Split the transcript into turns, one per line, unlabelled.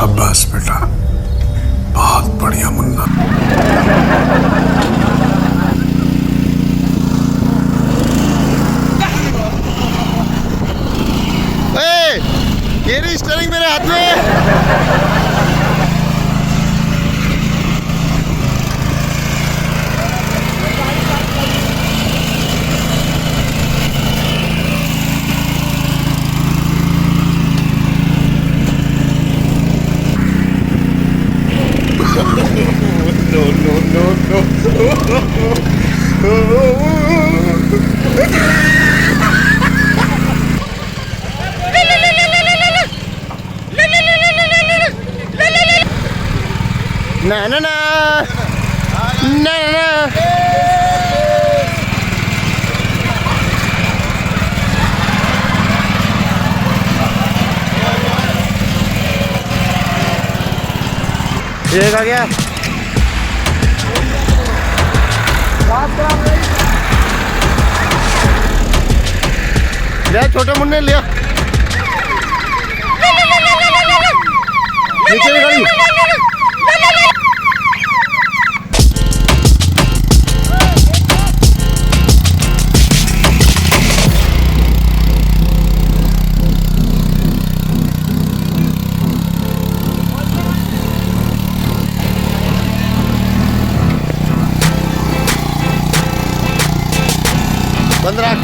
शाबाश बेटा, बहुत बढ़िया मुन्ना।
ये रही स्टीयरिंग मेरे हाथ में। ना ना ना ना ना एक आ गया। ले छोटे मुन्ने लिया नीचे की गाड़ी। बंद रख।